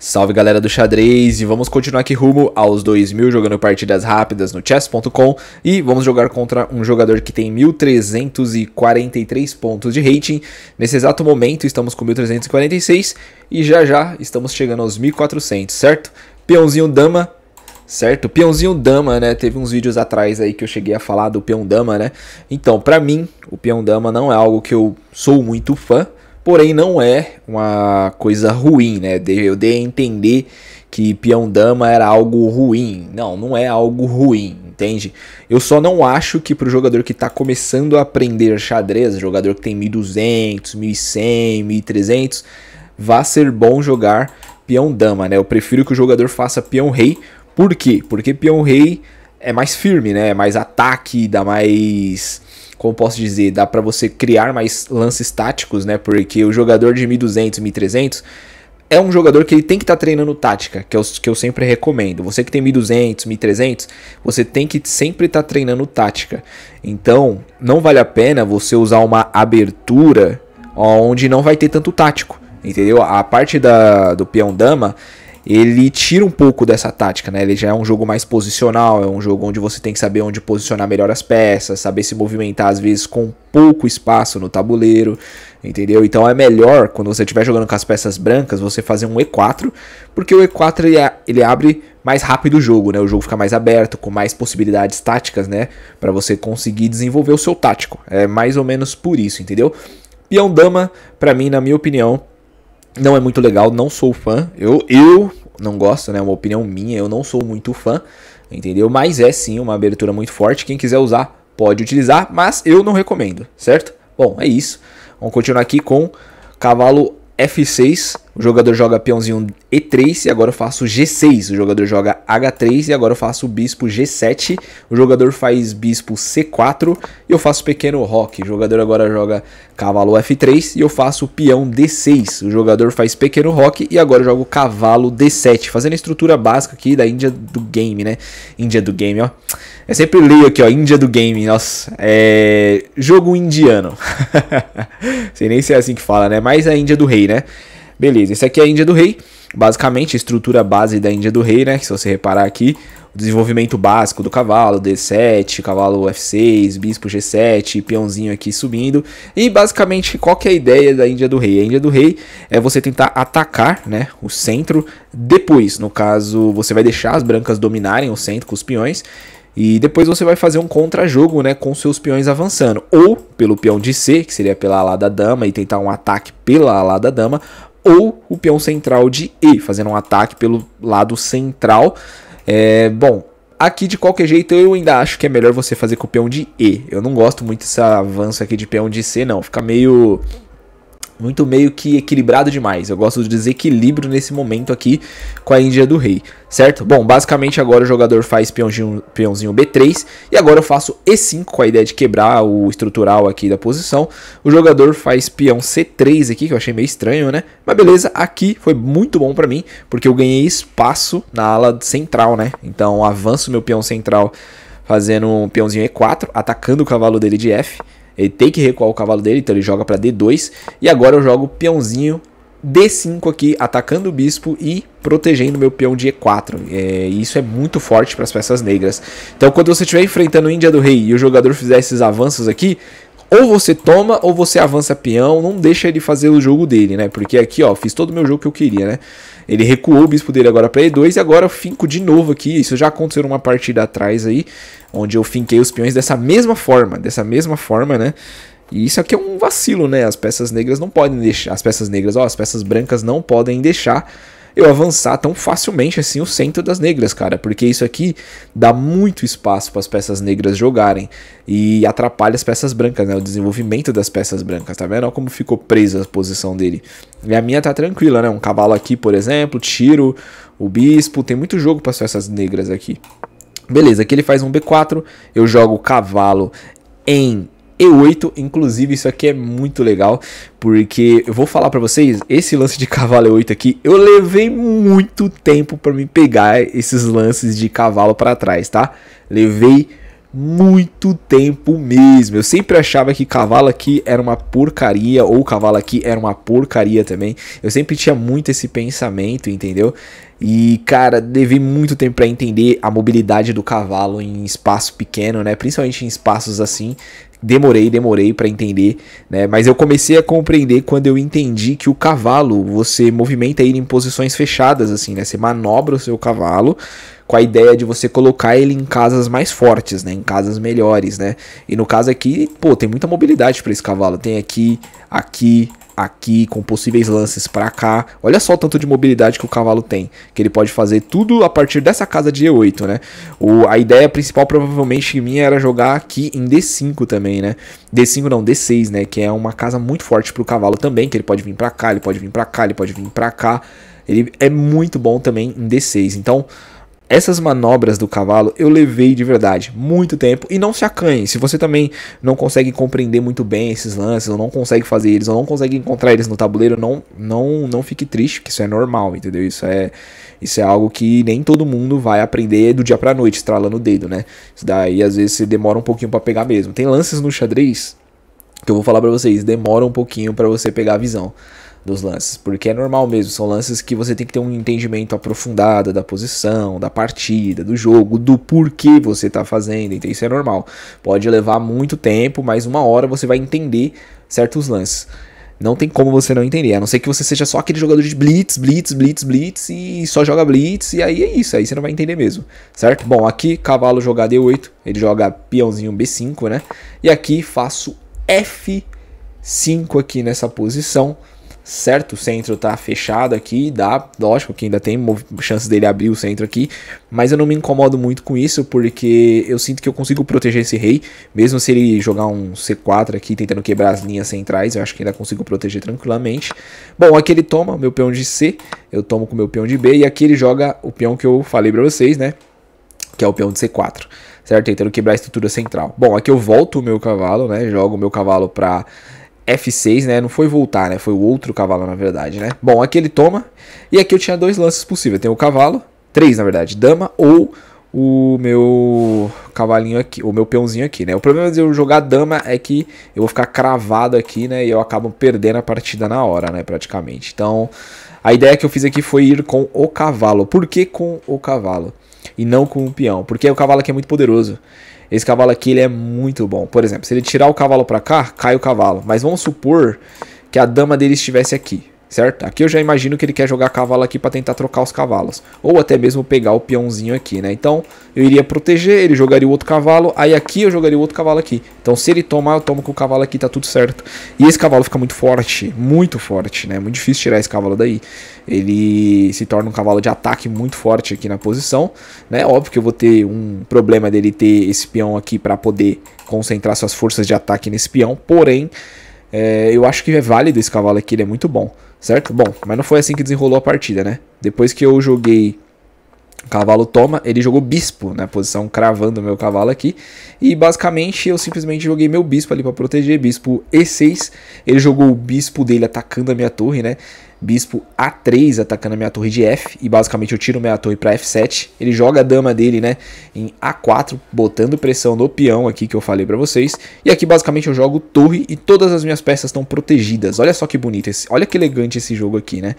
Salve galera do xadrez, e vamos continuar aqui rumo aos 2000 jogando partidas rápidas no chess.com e vamos jogar contra um jogador que tem 1343 pontos de rating. Nesse exato momento estamos com 1346 e já estamos chegando aos 1400, certo? Peãozinho dama, certo? Peãozinho dama, né? Teve uns vídeos atrás aí que eu cheguei a falar do peão dama, né? Então, pra mim, o peão dama não é algo que eu sou muito fã. Porém, não é uma coisa ruim, né? Eu dei a entender que peão-dama era algo ruim. Não é algo ruim, entende? Eu só não acho que pro jogador que tá começando a aprender xadrez, jogador que tem 1200, 1100, 1300, vá ser bom jogar peão-dama, né? Eu prefiro que o jogador faça peão-rei. Por quê? Porque peão-rei é mais firme, né? É mais ataque, dá mais... Como posso dizer, dá pra você criar mais lances táticos, né? Porque o jogador de 1200, 1300 é um jogador que ele tem que estar treinando tática, que é o que eu sempre recomendo. Você que tem 1200, 1300, você tem que sempre estar treinando tática. Então, não vale a pena você usar uma abertura onde não vai ter tanto tático, entendeu? A parte do peão-dama, ele tira um pouco dessa tática, né? Ele já é um jogo mais posicional, é um jogo onde você tem que saber onde posicionar melhor as peças, saber se movimentar às vezes com pouco espaço no tabuleiro, entendeu? Então é melhor, quando você estiver jogando com as peças brancas, você fazer um E4, porque o E4 ele abre mais rápido o jogo, né? O jogo fica mais aberto, com mais possibilidades táticas, né? Para você conseguir desenvolver o seu tático. É mais ou menos por isso, entendeu? Peão-dama, pra mim, na minha opinião, não é muito legal, não sou fã, eu não gosto, né, é uma opinião minha, eu não sou muito fã, entendeu? Mas é sim uma abertura muito forte, quem quiser usar pode utilizar, mas eu não recomendo, certo? Bom, é isso, vamos continuar aqui com cavalo F6, o jogador joga peãozinho E3 e agora eu faço G6, o jogador joga H3 e agora eu faço bispo G7, o jogador faz bispo C4 e eu faço pequeno roque, o jogador agora joga cavalo F3 e eu faço peão D6, o jogador faz pequeno roque e agora eu jogo cavalo D7, fazendo a estrutura básica aqui da Índia do game, né? Índia do game, ó. Eu sempre leio aqui, ó, Índia do game, nossa, é jogo indiano. Sei nem se é assim que fala, né? Mas é a Índia do rei, né? Beleza, esse aqui é a Índia do rei, basicamente a estrutura base da Índia do rei, né? Se você reparar aqui, o desenvolvimento básico do cavalo, D7, cavalo F6, bispo G7, peãozinho aqui subindo. E basicamente, qual que é a ideia da Índia do rei? A Índia do rei é você tentar atacar, né, o centro, depois, no caso, você vai deixar as brancas dominarem o centro com os peões, e depois você vai fazer um contra-jogo, né, com seus peões avançando. Ou pelo peão de C, que seria pela ala da dama, e tentar um ataque pela ala da dama. Ou o peão central de E, fazendo um ataque pelo lado central. Bom, aqui de qualquer jeito eu ainda acho que é melhor você fazer com o peão de E. Eu não gosto muito desse avanço aqui de peão de C, não. Fica meio que equilibrado demais. Eu gosto do desequilíbrio nesse momento aqui com a Índia do rei, certo? Bom, basicamente agora o jogador faz peãozinho B3 e agora eu faço E5 com a ideia de quebrar o estrutural aqui da posição. O jogador faz peão C3 aqui, que eu achei meio estranho, né? Mas beleza, aqui foi muito bom pra mim, porque eu ganhei espaço na ala central, né? Então avanço meu peão central fazendo um peãozinho E4, atacando o cavalo dele de F. Ele tem que recuar o cavalo dele, então ele joga para D2. E agora eu jogo peãozinho D5 aqui, atacando o bispo e protegendo meu peão de E4. Isso é muito forte para as peças negras. Então quando você estiver enfrentando o Índia do rei e o jogador fizer esses avanços aqui, ou você toma ou você avança peão, não deixa ele fazer o jogo dele, né? Porque aqui, ó, fiz todo o meu jogo que eu queria, né? Ele recuou o bispo dele agora para E2 e agora eu finco de novo aqui. Isso já aconteceu numa partida atrás aí, onde eu finquei os peões dessa mesma forma, né? E isso aqui é um vacilo, né? As peças negras não podem deixar, as peças brancas não podem deixar eu avançar tão facilmente assim o centro das negras, cara, porque isso aqui dá muito espaço para as peças negras jogarem e atrapalha as peças brancas, né, o desenvolvimento das peças brancas, tá vendo? Olha como ficou presa a posição dele. E a minha tá tranquila, né, um cavalo aqui, por exemplo, tiro o bispo, tem muito jogo para as peças negras aqui. Beleza, aqui ele faz um B4, eu jogo o cavalo em E8, inclusive isso aqui é muito legal, porque eu vou falar pra vocês, esse lance de cavalo E8 aqui, eu levei muito tempo pra me pegar esses lances de cavalo pra trás, tá? Levei muito tempo mesmo. Eu sempre achava que cavalo aqui era uma porcaria, ou cavalo aqui era uma porcaria também. Eu sempre tinha muito esse pensamento, entendeu? E, cara, levei muito tempo pra entender a mobilidade do cavalo em espaço pequeno, né? Principalmente em espaços assim. Demorei pra entender, né? Mas eu comecei a compreender quando eu entendi que o cavalo, você movimenta ele em posições fechadas, assim, né? Você manobra o seu cavalo com a ideia de você colocar ele em casas mais fortes, né? Em casas melhores, né? E no caso aqui, pô, tem muita mobilidade para esse cavalo. Tem aqui, aqui, com possíveis lances para cá. Olha só o tanto de mobilidade que o cavalo tem. Que ele pode fazer tudo a partir dessa casa de E8, né? A ideia principal provavelmente minha era jogar aqui em D5 também, né? D5 não, D6, né? Que é uma casa muito forte pro cavalo também. Que ele pode vir para cá, ele pode vir para cá, ele pode vir para cá. Ele é muito bom também em D6. Então, essas manobras do cavalo eu levei de verdade muito tempo. E não se acanhe, se você também não consegue compreender muito bem esses lances, ou não consegue fazer eles, ou não consegue encontrar eles no tabuleiro, não fique triste, porque isso é normal, entendeu? Isso é algo que nem todo mundo vai aprender do dia pra noite, estralando o dedo, né? Isso daí às vezes você demora um pouquinho pra pegar mesmo. Tem lances no xadrez que eu vou falar pra vocês, demora um pouquinho pra você pegar a visão dos lances, porque é normal mesmo, são lances que você tem que ter um entendimento aprofundado da posição, da partida, do jogo, do porquê você tá fazendo, então isso é normal, pode levar muito tempo, mas uma hora você vai entender certos lances, não tem como você não entender, a não ser que você seja só aquele jogador de blitz e só joga blitz, e aí é isso, aí você não vai entender mesmo, certo? Bom, aqui cavalo jogar D8, ele joga peãozinho B5, né, e aqui faço F5 aqui nessa posição, certo? O centro tá fechado aqui, lógico que ainda tem chances dele abrir o centro aqui, mas eu não me incomodo muito com isso, porque eu sinto que eu consigo proteger esse rei, mesmo se ele jogar um C4 aqui, tentando quebrar as linhas centrais, eu acho que ainda consigo proteger tranquilamente. Bom, aqui ele toma meu peão de C, eu tomo com meu peão de B, e aqui ele joga o peão que eu falei pra vocês, né? Que é o peão de C4, certo? Tentando quebrar a estrutura central. Bom, aqui eu volto o meu cavalo, né? Jogo o meu cavalo pra F6, né? Não foi voltar, né? Foi o outro cavalo, na verdade, né? Bom, aqui ele toma. E aqui eu tinha dois lances possíveis. Tem o cavalo, três, na verdade. Dama ou o meu cavalinho aqui, o meu peãozinho aqui, né? O problema de eu jogar dama é que eu vou ficar cravado aqui, né? E eu acabo perdendo a partida na hora, né? Praticamente. Então, a ideia que eu fiz aqui foi ir com o cavalo. Por que com o cavalo? E não com o peão? Porque o cavalo aqui é muito poderoso. Esse cavalo aqui ele é muito bom. Por exemplo, se ele tirar o cavalo pra cá, cai o cavalo. Mas vamos supor que a dama dele estivesse aqui, certo? Aqui eu já imagino que ele quer jogar cavalo aqui pra tentar trocar os cavalos. Ou até mesmo pegar o peãozinho aqui, né? Então eu iria proteger, ele jogaria o outro cavalo. Aí aqui eu jogaria o outro cavalo aqui. Então se ele tomar, eu tomo com o cavalo aqui, tá tudo certo. E esse cavalo fica muito forte, né? Muito difícil tirar esse cavalo daí. Ele se torna um cavalo de ataque muito forte aqui na posição, né? Óbvio que eu vou ter um problema dele ter esse peão aqui para poder concentrar suas forças de ataque nesse peão, porém, eu acho que é válido esse cavalo aqui, ele é muito bom, certo? Bom, mas não foi assim que desenrolou a partida, né? Depois que eu joguei cavalo toma, ele jogou bispo na posição cravando o meu cavalo aqui. E basicamente eu simplesmente joguei meu bispo ali para proteger, bispo E6. Ele jogou o bispo dele atacando a minha torre, né? Bispo A3 atacando a minha torre de F. E basicamente eu tiro minha torre para F7. Ele joga a dama dele, né, em A4, botando pressão no peão aqui que eu falei para vocês. E aqui basicamente eu jogo torre e todas as minhas peças estão protegidas. Olha só que bonito, olha que elegante esse jogo aqui, né?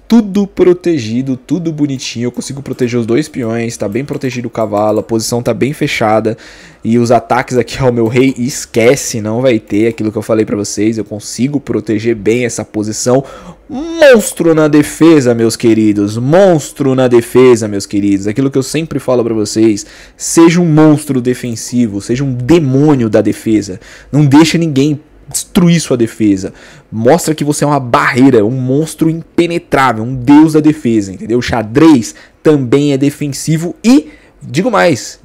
Tudo protegido, tudo bonitinho, eu consigo proteger os dois peões, tá bem protegido o cavalo, a posição tá bem fechada. E os ataques aqui ao meu rei, esquece, não vai ter aquilo que eu falei pra vocês, eu consigo proteger bem essa posição. Monstro na defesa, meus queridos, monstro na defesa, meus queridos. Aquilo que eu sempre falo pra vocês, seja um monstro defensivo, seja um demônio da defesa. Não deixa ninguém destruir sua defesa. Mostra que você é uma barreira, um monstro impenetrável, um deus da defesa, entendeu? O xadrez também é defensivo e, digo mais,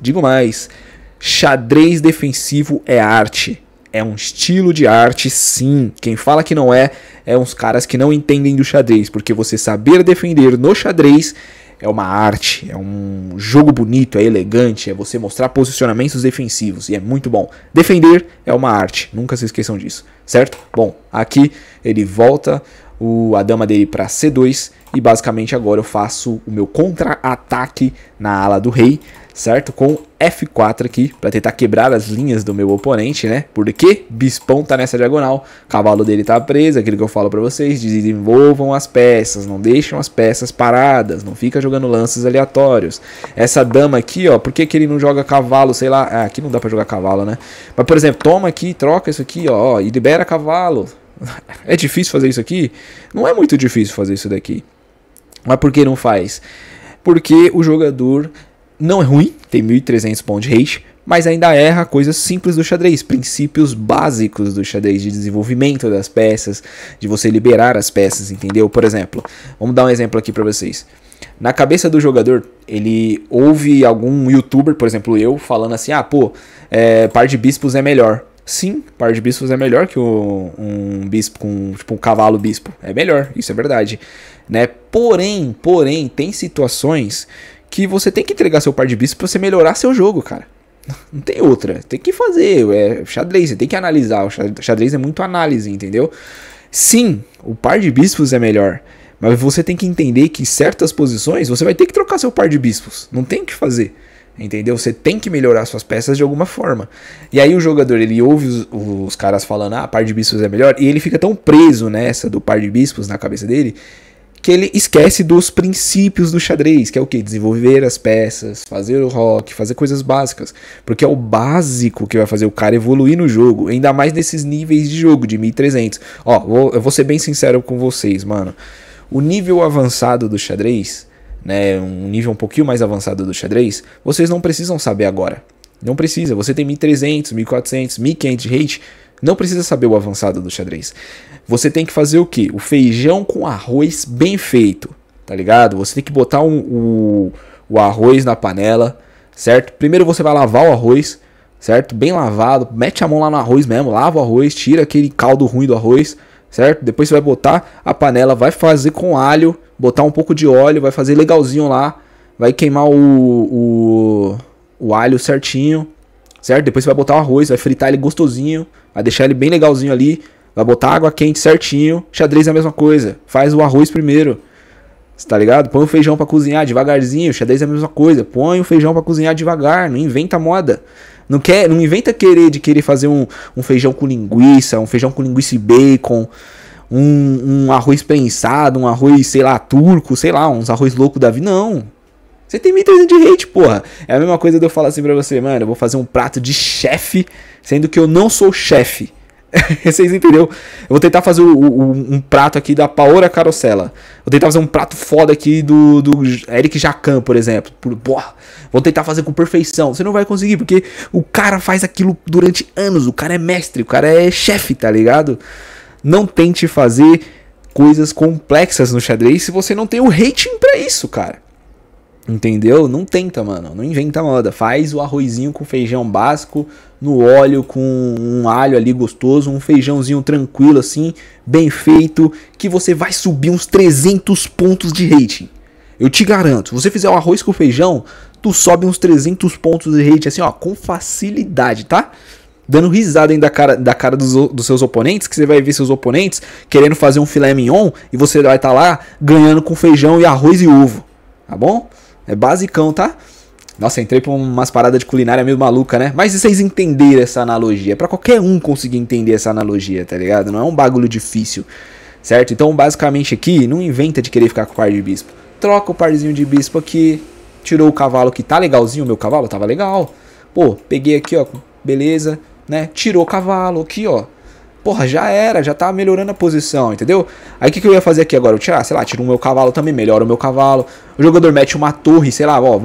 xadrez defensivo é arte. É um estilo de arte, sim. Quem fala que não é uns caras que não entendem do xadrez, porque você saber defender no xadrez é uma arte, é um jogo bonito, é elegante, é você mostrar posicionamentos defensivos e é muito bom. Defender é uma arte, nunca se esqueçam disso, certo? Bom, aqui ele volta a dama dele para C2 e basicamente agora eu faço o meu contra-ataque na ala do rei, certo? Com F4 aqui, para tentar quebrar as linhas do meu oponente, né? Porque bispão tá nessa diagonal, cavalo dele tá preso, aquilo que eu falo para vocês, desenvolvam as peças, não deixam as peças paradas, não fica jogando lances aleatórios. Essa dama aqui, ó, por que que ele não joga cavalo, sei lá, aqui não dá para jogar cavalo, né? Mas, por exemplo, toma aqui, troca isso aqui, ó, e libera cavalo. É difícil fazer isso aqui? Não é muito difícil fazer isso daqui. Mas por que não faz? Porque o jogador não é ruim, tem 1.300 pontos de rate, mas ainda erra coisas simples do xadrez, princípios básicos do xadrez, de desenvolvimento das peças, de você liberar as peças, entendeu? Por exemplo, vamos dar um exemplo aqui pra vocês. Na cabeça do jogador, ele ouve algum youtuber, por exemplo eu, falando assim, par de bispos é melhor. Sim, par de bispos é melhor que um bispo com tipo um cavalo bispo. É melhor, isso é verdade, né? Porém, tem situações que você tem que entregar seu par de bispos pra você melhorar seu jogo, cara. Não tem outra, tem que fazer, xadrez, você tem que analisar, o xadrez é muito análise, entendeu? Sim, o par de bispos é melhor, mas você tem que entender que em certas posições você vai ter que trocar seu par de bispos, não tem o que fazer. Entendeu? Você tem que melhorar suas peças de alguma forma. E aí o jogador, ele ouve os caras falando, par de bispos é melhor, e ele fica tão preso nessa do par de bispos na cabeça dele, que ele esquece dos princípios do xadrez, que é o quê? Desenvolver as peças, fazer o rock, fazer coisas básicas. Porque é o básico que vai fazer o cara evoluir no jogo, ainda mais nesses níveis de jogo, de 1300. Eu vou ser bem sincero com vocês, mano. O nível avançado do xadrez, né, um nível um pouquinho mais avançado do xadrez, vocês não precisam saber agora. Não precisa, você tem 1300, 1400, 1500 de rate, não precisa saber o avançado do xadrez. Você tem que fazer o quê? O feijão com arroz bem feito, tá ligado? Você tem que botar o arroz na panela, certo? Primeiro você vai lavar o arroz, certo? Bem lavado, mete a mão lá no arroz mesmo, lava o arroz, tira aquele caldo ruim do arroz, certo? Depois você vai botar a panela, vai fazer com alho, botar um pouco de óleo, vai fazer legalzinho lá, vai queimar o alho certinho, certo? Depois você vai botar o arroz, vai fritar ele gostosinho, vai deixar ele bem legalzinho ali, vai botar água quente certinho. Xadrez é a mesma coisa, faz o arroz primeiro, tá ligado? Põe o feijão pra cozinhar devagarzinho, xadrez é a mesma coisa, põe o feijão pra cozinhar devagar, não inventa moda. Não inventa querer fazer um feijão com linguiça, um feijão com linguiça e bacon, um arroz prensado, um arroz, sei lá, turco, sei lá, uns arroz louco da vida. Não. Você tem 1300 de rate, porra. É a mesma coisa de eu falar assim pra você, mano, eu vou fazer um prato de chefe, sendo que eu não sou chefe. Vocês entenderam? Eu vou tentar fazer um prato aqui da Paola Carosella. Vou tentar fazer um prato foda aqui do Eric Jacan, por exemplo. Porra, vou tentar fazer com perfeição. Você não vai conseguir, porque o cara faz aquilo durante anos. O cara é mestre, o cara é chefe, tá ligado? Não tente fazer coisas complexas no xadrez se você não tem o rating pra isso, cara. Entendeu? Não tenta, mano. Não inventa moda. Faz o arrozinho com feijão básico, no óleo, com um alho ali gostoso, um feijãozinho tranquilo assim, bem feito, que você vai subir uns 300 pontos de rating. Eu te garanto. Se você fizer o arroz com feijão, tu sobe uns 300 pontos de rating assim, ó, com facilidade, tá? Dando risada ainda da cara dos seus oponentes, que você vai ver seus oponentes querendo fazer um filé mignon e você vai estar lá ganhando com feijão e arroz e ovo. Tá bom? É basicão, tá? Nossa, entrei pra umas paradas de culinária meio maluca, né? Mas se vocês entenderem essa analogia, é pra qualquer um conseguir entender essa analogia, tá ligado? Não é um bagulho difícil, certo? Então, basicamente aqui, não inventa de querer ficar com o par de bispo. Troca o parzinho de bispo aqui, tirou o cavalo que tá legalzinho, o meu cavalo tava legal. Pô, peguei aqui, ó, beleza, né? Tirou o cavalo aqui, ó. Porra, já era, já tá melhorando a posição, entendeu? Aí o que eu ia fazer aqui agora? Eu tirar, sei lá, tiro o meu cavalo também, melhora o meu cavalo. O jogador mete uma torre, sei lá, ó,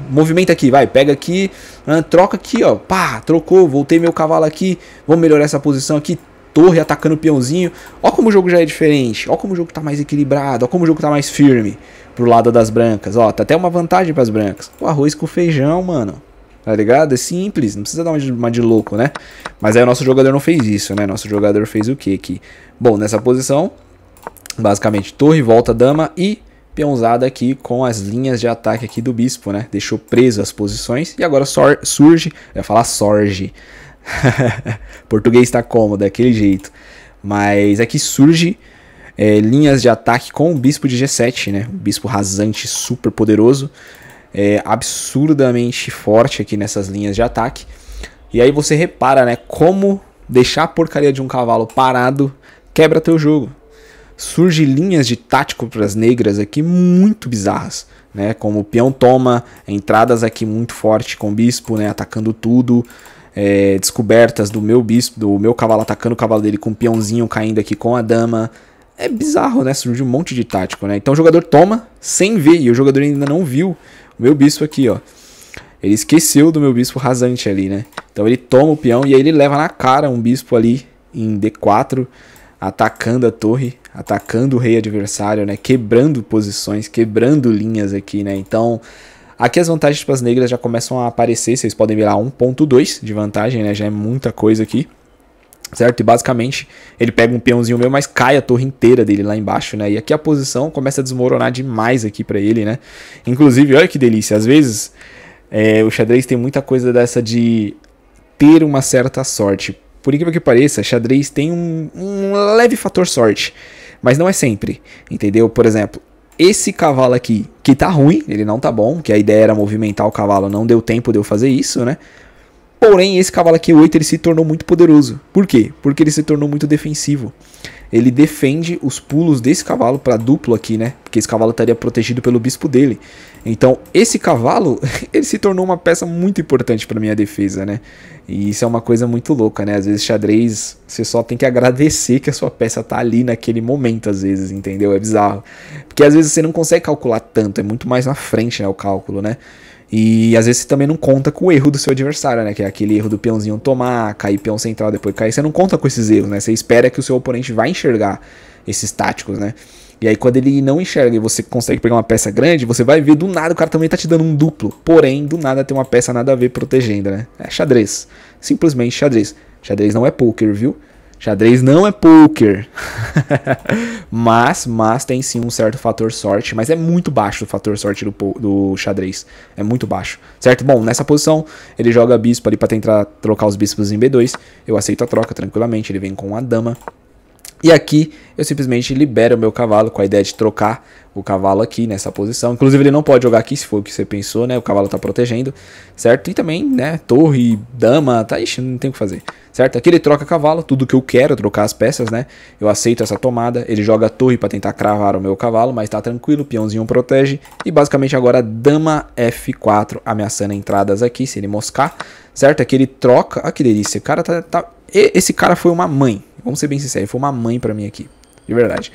movimenta aqui, vai, pega aqui, troca aqui, ó, pá, trocou, voltei meu cavalo aqui, vamos melhorar essa posição aqui, torre atacando o peãozinho. Ó como o jogo já é diferente, ó como o jogo tá mais equilibrado, ó como o jogo tá mais firme pro lado das brancas, ó, tá até uma vantagem pras brancas. O arroz com feijão, mano. Tá ligado? É simples, não precisa dar uma de louco, né? Mas aí o nosso jogador não fez isso, né? Nosso jogador fez o que aqui? Bom, nessa posição, basicamente torre, volta, dama e peãozada aqui com as linhas de ataque aqui do bispo, né? Deixou preso as posições e agora surge, eu ia falar sorge. Português tá cômodo, daquele jeito. Mas aqui surge linhas de ataque com o bispo de G7, né? O bispo rasante super poderoso, absurdamente forte aqui nessas linhas de ataque. E aí você repara, né, como deixar a porcaria de um cavalo parado quebra teu jogo. Surge linhas de tático para as negras aqui muito bizarras, né? Como o peão toma, entradas aqui muito forte com o bispo, né? Atacando tudo, descobertas do meu bispo, do meu cavalo atacando o cavalo dele com o peãozinho caindo aqui com a dama. É bizarro, né? Surge um monte de tático, né? Então o jogador toma sem ver, e o jogador ainda não viu o meu bispo aqui, ó. Ele esqueceu do meu bispo rasante ali, né? Então ele toma o peão e aí ele leva na cara um bispo ali em D4, atacando a torre, atacando o rei adversário, né? Quebrando posições, quebrando linhas aqui, né? Então, aqui as vantagens para as negras já começam a aparecer. Vocês podem ver lá 1.2 de vantagem, né? Já é muita coisa aqui, certo? E basicamente ele pega um peãozinho meu, mas cai a torre inteira dele lá embaixo, né? E aqui a posição começa a desmoronar demais aqui para ele, né? Inclusive, olha que delícia. Às vezes o xadrez tem muita coisa dessa de ter uma certa sorte. Por incrível que pareça, xadrez tem um leve fator sorte, mas não é sempre, entendeu? Por exemplo, esse cavalo aqui, que tá ruim, ele não tá bom, que a ideia era movimentar o cavalo, não deu tempo de eu fazer isso, né? Porém, esse cavalo aqui, 8, ele se tornou muito poderoso. Por quê? Porque ele se tornou muito defensivo. Ele defende os pulos desse cavalo para duplo aqui, né? Porque esse cavalo estaria protegido pelo bispo dele. Então, esse cavalo, ele se tornou uma peça muito importante para minha defesa, né? E isso é uma coisa muito louca, né? Às vezes, xadrez, você só tem que agradecer que a sua peça tá ali naquele momento, às vezes, entendeu? É bizarro. Porque às vezes você não consegue calcular tanto, é muito mais na frente, né, o cálculo, né? E às vezes você também não conta com o erro do seu adversário, né? Que é aquele erro do peãozinho tomar, cair peão central, depois cair. Você não conta com esses erros, né? Você espera que o seu oponente vai enxergar esses táticos, né? E aí quando ele não enxerga e você consegue pegar uma peça grande, você vai ver do nada o cara também tá te dando um duplo. Porém, do nada tem uma peça nada a ver protegendo, né? É xadrez. Simplesmente xadrez. Xadrez não é poker, viu? Xadrez não é poker. mas tem sim um certo fator sorte. Mas é muito baixo o fator sorte do xadrez. É muito baixo. Certo? Bom, nessa posição ele joga bispo ali pra tentar trocar os bispos em B2. Eu aceito a troca tranquilamente. Ele vem com a dama. E aqui eu simplesmente libero o meu cavalo com a ideia de trocar o cavalo aqui nessa posição. Inclusive ele não pode jogar aqui se for o que você pensou, né? O cavalo tá protegendo, certo? E também, né, torre, dama, tá, ixi, não tem o que fazer, certo? Aqui ele troca cavalo, tudo que eu quero, trocar as peças, né? Eu aceito essa tomada, ele joga a torre para tentar cravar o meu cavalo, mas tá tranquilo, o peãozinho protege. E basicamente agora dama F4 ameaçando entradas aqui, se ele moscar, certo? Aqui ele troca, ah, que delícia, o cara esse cara foi uma mãe. Vamos ser bem sinceros, foi uma mãe pra mim aqui, de verdade.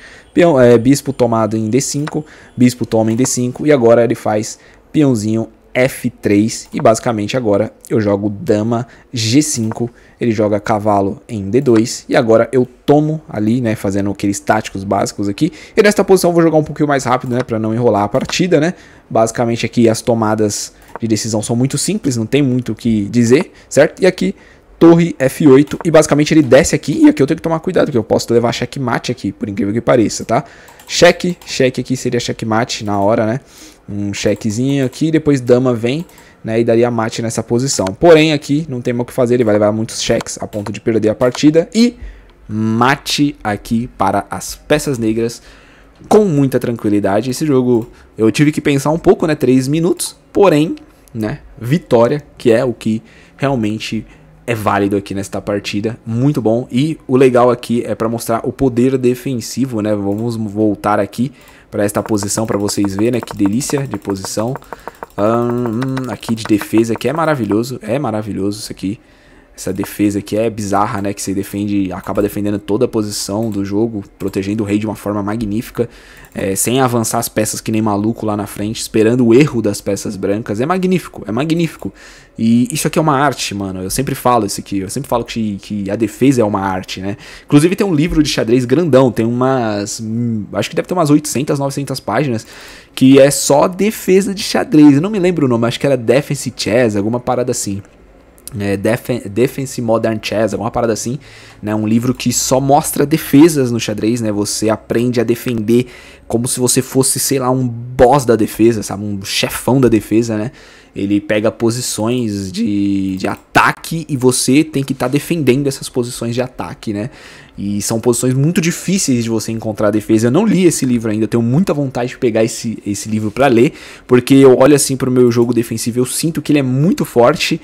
Bispo tomado em D5, bispo toma em D5 e agora ele faz peãozinho F3 e basicamente agora eu jogo dama G5, ele joga cavalo em D2 e agora eu tomo ali, né, fazendo aqueles táticos básicos aqui. E nesta posição eu vou jogar um pouquinho mais rápido, né, para não enrolar a partida, né. Basicamente aqui as tomadas de decisão são muito simples, não tem muito o que dizer, certo? E aqui torre F8 e basicamente ele desce aqui e aqui eu tenho que tomar cuidado, porque eu posso levar checkmate aqui, por incrível que pareça, tá? Cheque aqui seria checkmate na hora, né? Um chequezinho aqui, depois dama vem, né? E daria mate nessa posição. Porém aqui não tem mais o que fazer, ele vai levar muitos cheques a ponto de perder a partida e mate aqui para as peças negras com muita tranquilidade. Esse jogo eu tive que pensar um pouco, né? 3 minutos, porém, né? Vitória, que é o que realmente é válido aqui nesta partida, muito bom. E o legal aqui é para mostrar o poder defensivo, né? Vamos voltar aqui para esta posição para vocês verem, né? Que delícia de posição. Aqui de defesa, que é maravilhoso isso aqui. Essa defesa aqui é bizarra, né? Que você defende, acaba defendendo toda a posição do jogo, protegendo o rei de uma forma magnífica, sem avançar as peças que nem maluco lá na frente, esperando o erro das peças brancas. É magnífico, é magnífico. E isso aqui é uma arte, mano. Eu sempre falo isso aqui, eu sempre falo que a defesa é uma arte, né? Inclusive tem um livro de xadrez grandão, tem umas, acho que deve ter umas 800, 900 páginas, que é só defesa de xadrez. Eu não me lembro o nome, acho que era Defense Chess, alguma parada assim. Defense Modern Chess, alguma parada assim, né? Um livro que só mostra defesas no xadrez, né? Você aprende a defender como se você fosse, sei lá, um boss da defesa, sabe? Um chefão da defesa, né? Ele pega posições de ataque e você tem que estar defendendo essas posições de ataque, né? E são posições muito difíceis de você encontrar defesa. Eu não li esse livro ainda, eu tenho muita vontade de pegar esse livro pra ler, porque eu olho assim pro meu jogo defensivo, eu sinto que ele é muito forte.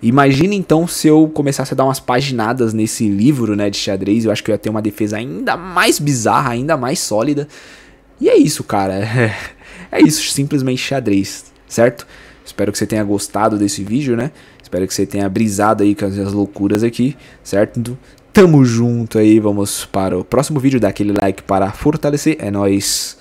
Imagina então se eu começasse a dar umas paginadas nesse livro, né, de xadrez, eu acho que eu ia ter uma defesa ainda mais bizarra, ainda mais sólida. E é isso, cara. É isso, simplesmente xadrez, certo? Espero que você tenha gostado desse vídeo, né? Espero que você tenha brisado aí com as loucuras aqui, certo? Tamo junto aí, vamos para o próximo vídeo, dá aquele like para fortalecer, é nóis.